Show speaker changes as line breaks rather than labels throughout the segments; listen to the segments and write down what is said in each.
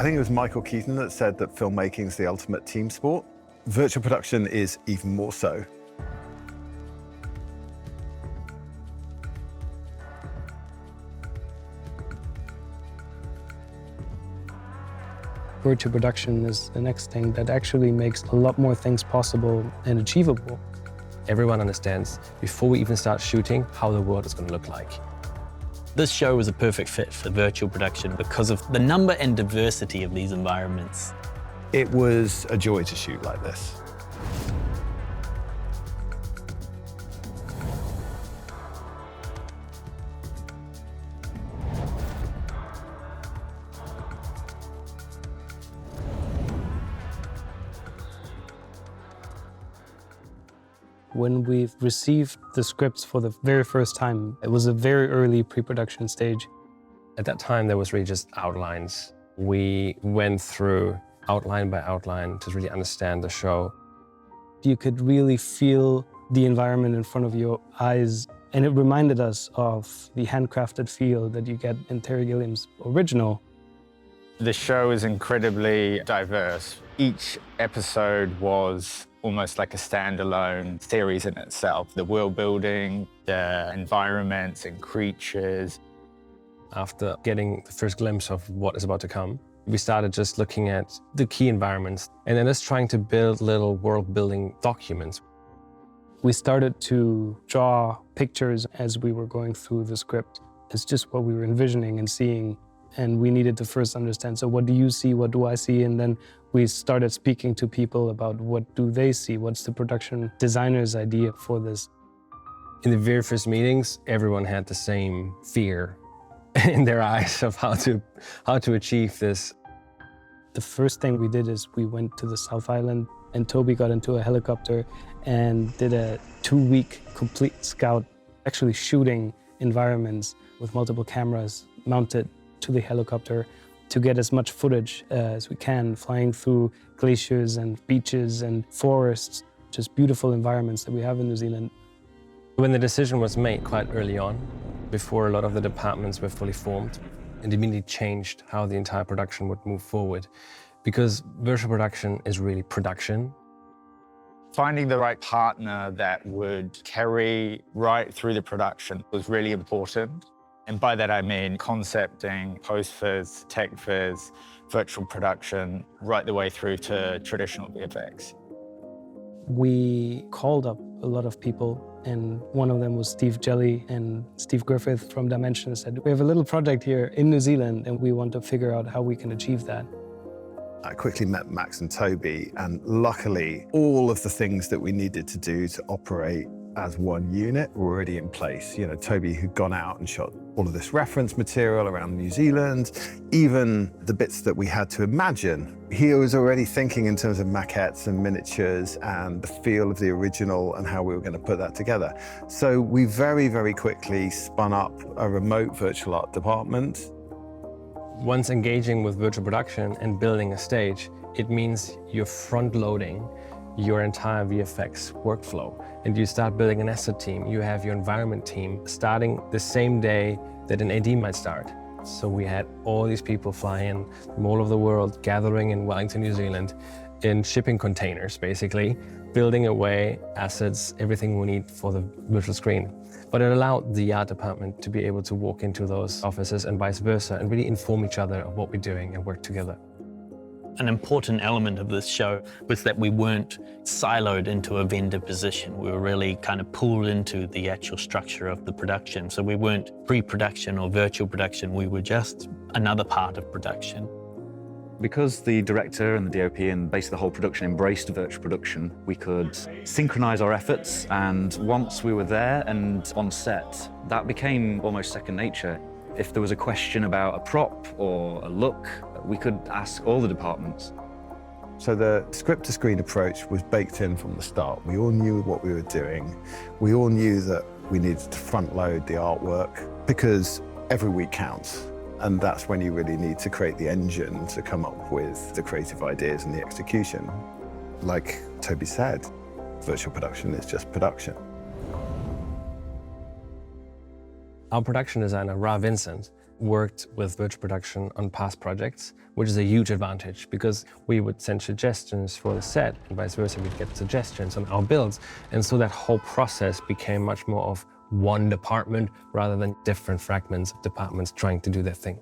I think it was Michael Keaton that said that filmmaking is the ultimate team sport. Virtual production is even more so.
Virtual production is the next thing that actually makes a lot more things possible and achievable.
Everyone understands, before we even start shooting, how the world is going to look like.
This show was a perfect fit for virtual production because of the number and diversity of these environments.
It was a joy to shoot like this.
When we received the scripts for the very first time, it was a very early pre-production stage.
At that time, there was really just outlines. We went through outline by outline to really understand the show.
You could really feel the environment in front of your eyes, and it reminded us of the handcrafted feel that you get in Terry Gilliam's original.
The show is incredibly diverse. Each episode was almost like a standalone series in itself. The world building, the environments and creatures.
After getting the first glimpse of what is about to come, we started just looking at the key environments and then just trying to build little world-building documents.
We started to draw pictures as we were going through the script. It's just what we were envisioning and seeing, and we needed to first understand, so what do you see, what do I see? And then we started speaking to people about what do they see, what's the production designer's idea for this.
In the very first meetings, everyone had the same fear in their eyes of how to achieve this.
The first thing we did is we went to the South Island, and Toby got into a helicopter and did a 2-week complete scout, actually shooting environments with multiple cameras mounted to the helicopter to get as much footage as we can, flying through glaciers and beaches and forests, just beautiful environments that we have in New Zealand.
When the decision was made quite early on, before a lot of the departments were fully formed, it immediately changed how the entire production would move forward, because virtual production is really production.
Finding the right partner that would carry right through the production was really important. And by that I mean concepting, post-phys, tech-phys, virtual production, right the way through to traditional VFX.
We called up a lot of people, and one of them was Steve Jelly and Steve Griffith from Dimension said, we have a little project here in New Zealand and we want to figure out how we can achieve that.
I quickly met Max and Toby, and luckily all of the things that we needed to do to operate as one unit were already in place. You know, Toby had gone out and shot all of this reference material around New Zealand, even the bits that we had to imagine. He was already thinking in terms of maquettes and miniatures and the feel of the original and how we were going to put that together. So we very, very quickly spun up a remote virtual art department.
Once engaging with virtual production and building a stage, it means you're front-loading your entire VFX workflow. And you start building an asset team. You have your environment team starting the same day that an AD might start. So we had all these people fly in from all over the world, gathering in Wellington, New Zealand, in shipping containers, basically, building away assets, everything we need for the virtual screen. But it allowed the art department to be able to walk into those offices and vice versa and really inform each other of what we're doing and work together.
An important element of this show was that we weren't siloed into a vendor position. We were really kind of pulled into the actual structure of the production. So we weren't pre-production or virtual production, we were just another part of production.
Because the director and the DOP and basically the whole production embraced virtual production, we could synchronize our efforts, and once we were there and on set, that became almost second nature. If there was a question about a prop or a look, we could ask all the departments.
So the script-to-screen approach was baked in from the start. We all knew what we were doing. We all knew that we needed to front-load the artwork because every week counts. And that's when you really need to create the engine to come up with the creative ideas and the execution. Like Toby said, virtual production is just production.
Our production designer, Ra Vincent, worked with virtual production on past projects, which is a huge advantage because we would send suggestions for the set and vice versa, we'd get suggestions on our builds. And so that whole process became much more of one department rather than different fragments of departments trying to do their thing.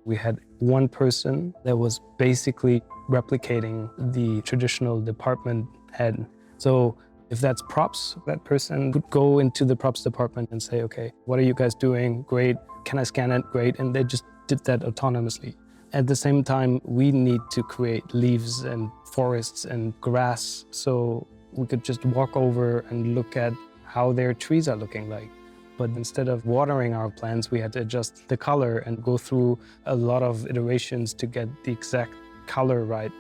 We had one person that was basically replicating the traditional department head. So if that's props, that person would go into the props department and say, okay, what are you guys doing? Great. Can I scan it? Great. And they just did that autonomously. At the same time, we need to create leaves and forests and grass. So we could just walk over and look at how their trees are looking like. But instead of watering our plants, we had to adjust the color and go through a lot of iterations to get the exact color right.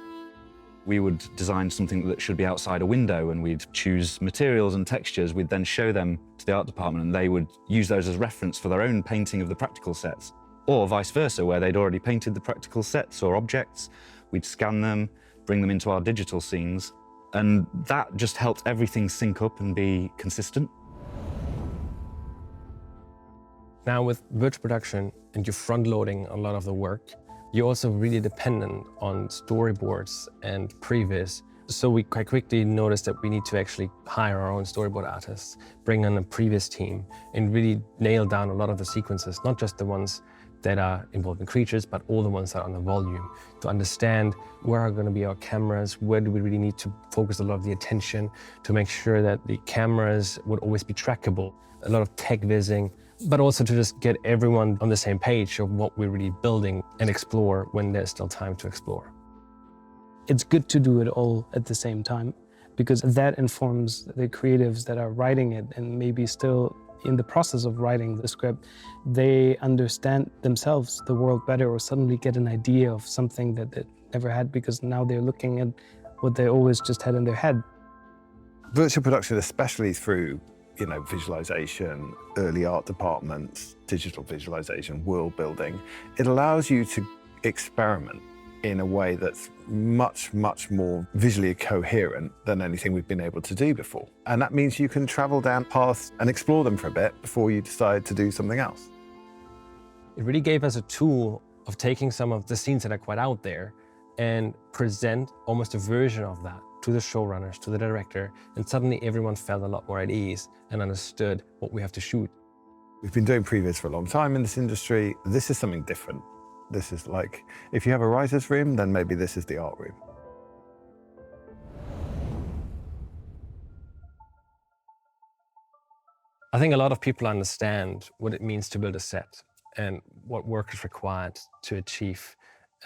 We would design something that should be outside a window, and we'd choose materials and textures. We'd then show them to the art department, and they would use those as reference for their own painting of the practical sets. Or vice versa, where they'd already painted the practical sets or objects. We'd scan them, bring them into our digital scenes, and that just helped everything sync up and be consistent.
Now with virtual production and you're front-loading a lot of the work, you're also really dependent on storyboards and previs. So we quite quickly noticed that we need to actually hire our own storyboard artists, bring on a previs team, and really nail down a lot of the sequences, not just the ones that are involving creatures, but all the ones that are on the volume, to understand where are going to be our cameras, where do we really need to focus a lot of the attention to make sure that the cameras would always be trackable, a lot of tech vising, but also to just get everyone on the same page of what we're really building and explore when there's still time to explore.
It's good to do it all at the same time because that informs the creatives that are writing it and maybe still in the process of writing the script, they understand themselves, the world better, or suddenly get an idea of something that they never had because now they're looking at what they always just had in their head.
Virtual production, especially through visualization, early art departments, digital visualization, world building, it allows you to experiment in a way that's much, much more visually coherent than anything we've been able to do before. And that means you can travel down paths and explore them for a bit before you decide to do something else.
It really gave us a tool of taking some of the scenes that are quite out there and present almost a version of that to the showrunners, to the director, and suddenly everyone felt a lot more at ease and understood what we have to shoot.
We've been doing previs for a long time in this industry. This is something different. This is like, if you have a writer's room, then maybe this is the art room.
I think a lot of people understand what it means to build a set and what work is required to achieve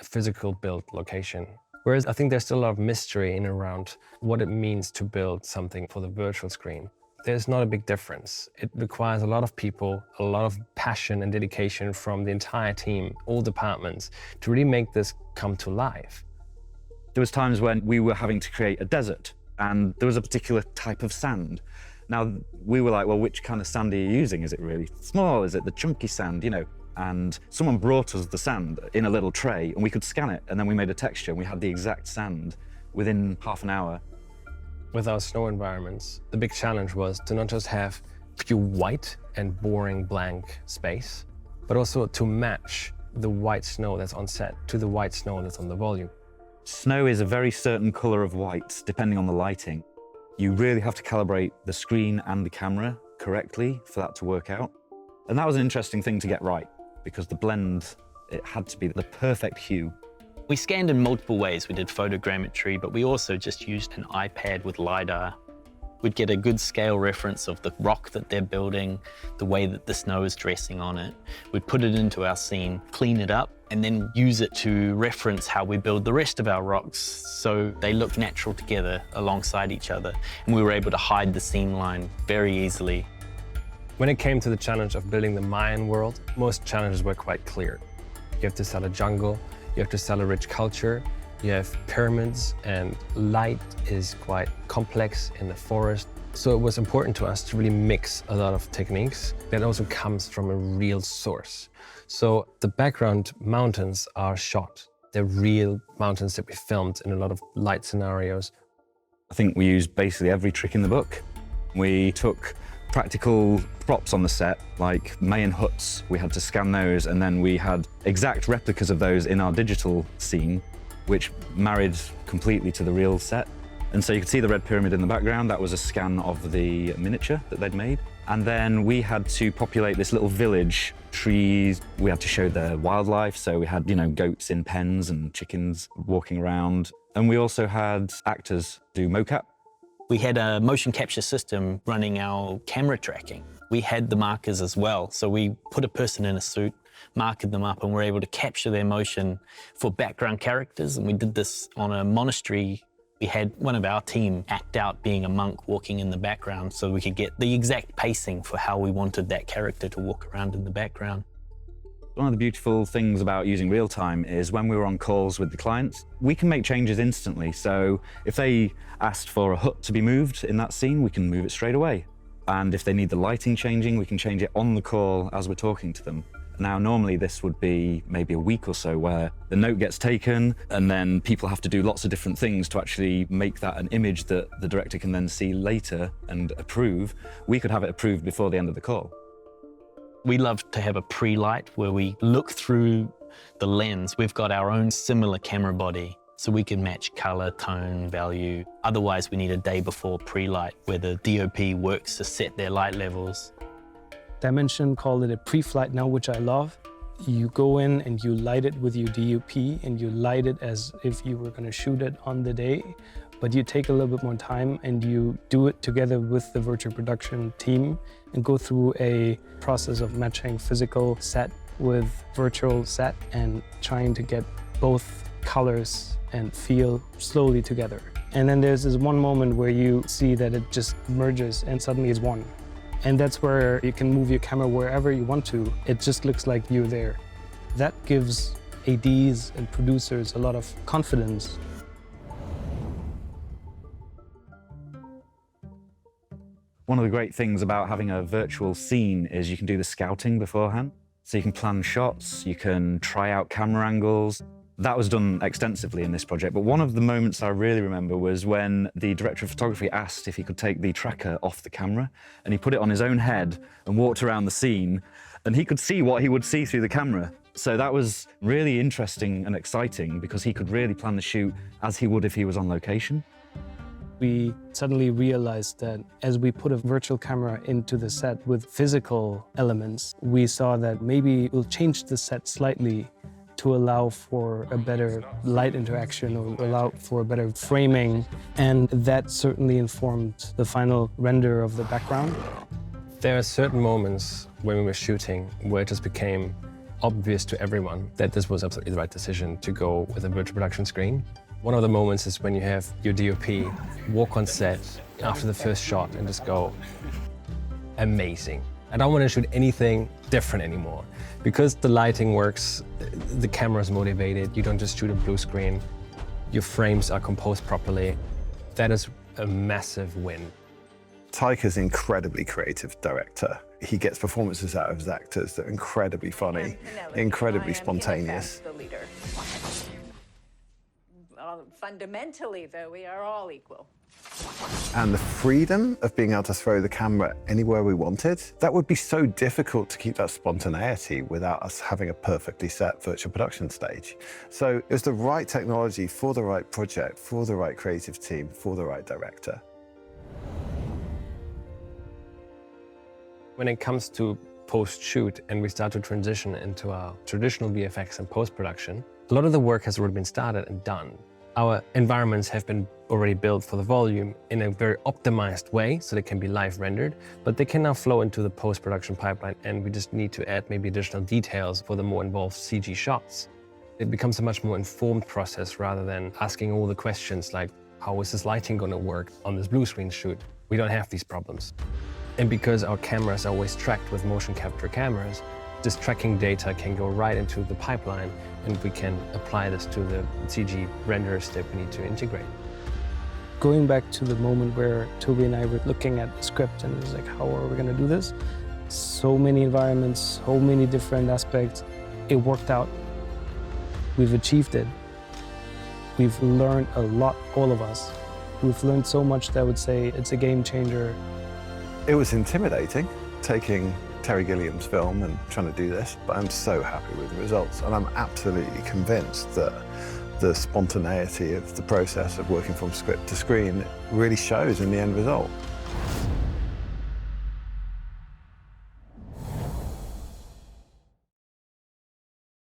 a physical built location. Whereas I think there's still a lot of mystery in and around what it means to build something for the virtual screen. There's not a big difference. It requires a lot of people, a lot of passion and dedication from the entire team, all departments, to really make this come to life.
There was times when we were having to create a desert and there was a particular type of sand. Now, we were like, well, which kind of sand are you using? Is it really small? Is it the chunky sand, And someone brought us the sand in a little tray and we could scan it, and then we made a texture and we had the exact sand within half an hour.
With our snow environments, the big challenge was to not just have pure white and boring blank space, but also to match the white snow that's on set to the white snow that's on the volume.
Snow is a very certain color of white, depending on the lighting. You really have to calibrate the screen and the camera correctly for that to work out. And that was an interesting thing to get right, because the blend, it had to be the perfect hue.
We scanned in multiple ways. We did photogrammetry, but we also just used an iPad with LiDAR. We'd get a good scale reference of the rock that they're building, the way that the snow is dressing on it. We'd put it into our scene, clean it up, and then use it to reference how we build the rest of our rocks so they look natural together alongside each other. And we were able to hide the scene line very easily.
When it came to the challenge of building the Mayan world, most challenges were quite clear. You have to sell a jungle, you have to sell a rich culture, you have pyramids, and light is quite complex in the forest. So it was important to us to really mix a lot of techniques that also comes from a real source. So the background mountains are shot. They're real mountains that we filmed in a lot of light scenarios.
I think we used basically every trick in the book. We took practical props on the set, like Mayan huts. We had to scan those, and then we had exact replicas of those in our digital scene, which married completely to the real set. And so you could see the red pyramid in the background. That was a scan of the miniature that they'd made. And then we had to populate this little village, trees. We had to show the wildlife. So we had, goats in pens and chickens walking around. And we also had actors do mocap.
We had a motion capture system running our camera tracking. We had the markers as well. So we put a person in a suit, marked them up, and were able to capture their motion for background characters. And we did this on a monastery. We had one of our team act out being a monk walking in the background so we could get the exact pacing for how we wanted that character to walk around in the background.
One of the beautiful things about using real time is when we were on calls with the clients, we can make changes instantly. So if they asked for a hut to be moved in that scene, we can move it straight away. And if they need the lighting changing, we can change it on the call as we're talking to them. Now, normally this would be maybe a week or so where the note gets taken and then people have to do lots of different things to actually make that an image that the director can then see later and approve. We could have it approved before the end of the call.
We love to have a pre-light where we look through the lens. We've got our own similar camera body, so we can match color, tone, value. Otherwise, we need a day before pre-light where the DOP works to set their light levels.
Dimension called it a pre-flight now, which I love. You go in and you light it with your DOP, and you light it as if you were going to shoot it on the day, but you take a little bit more time and you do it together with the virtual production team and go through a process of matching physical set with virtual set and trying to get both colors and feel slowly together. And then there's this one moment where you see that it just merges and suddenly it's one. And that's where you can move your camera wherever you want to. It just looks like you're there. That gives ADs and producers a lot of confidence.
One of the great things about having a virtual scene is you can do the scouting beforehand. So you can plan shots, you can try out camera angles. That was done extensively in this project, but one of the moments I really remember was when the director of photography asked if he could take the tracker off the camera, and he put it on his own head and walked around the scene, and he could see what he would see through the camera. So that was really interesting and exciting because he could really plan the shoot as he would if he was on location.
We suddenly realized that as we put a virtual camera into the set with physical elements, we saw that maybe we'll change the set slightly to allow for a better light interaction or allow for a better framing. And that certainly informed the final render of the background.
There are certain moments when we were shooting where it just became obvious to everyone that this was absolutely the right decision to go with a virtual production screen. One of the moments is when you have your DOP walk on set after the first shot and just go, amazing. I don't want to shoot anything different anymore. Because the lighting works, the camera's motivated, you don't just shoot a blue screen, your frames are composed properly. That is a massive win.
Taika's an incredibly creative director. He gets performances out of his actors that are incredibly funny, incredibly spontaneous.
Fundamentally, though, we are all equal.
And the freedom of being able to throw the camera anywhere we wanted, that would be so difficult to keep that spontaneity without us having a perfectly set virtual production stage. So it was the right technology for the right project, for the right creative team, for the right director.
When it comes to post-shoot and we start to transition into our traditional VFX and post-production, a lot of the work has already been started and done. Our environments have been already built for the volume in a very optimized way, so they can be live rendered, but they can now flow into the post-production pipeline, and we just need to add maybe additional details for the more involved CG shots. It becomes a much more informed process rather than asking all the questions like, how is this lighting going to work on this blue screen shoot? We don't have these problems. And because our cameras are always tracked with motion capture cameras, this tracking data can go right into the pipeline, and we can apply this to the CG renders that we need to integrate.
Going back to the moment where Toby and I were looking at the script and it was like, how are we going to do this? So many environments, so many different aspects. It worked out. We've achieved it. We've learned a lot, all of us. We've learned so much that I would say it's a game changer.
It was intimidating taking Terry Gilliam's film and trying to do this, but I'm so happy with the results, and I'm absolutely convinced that the spontaneity of the process of working from script to screen really shows in the end result.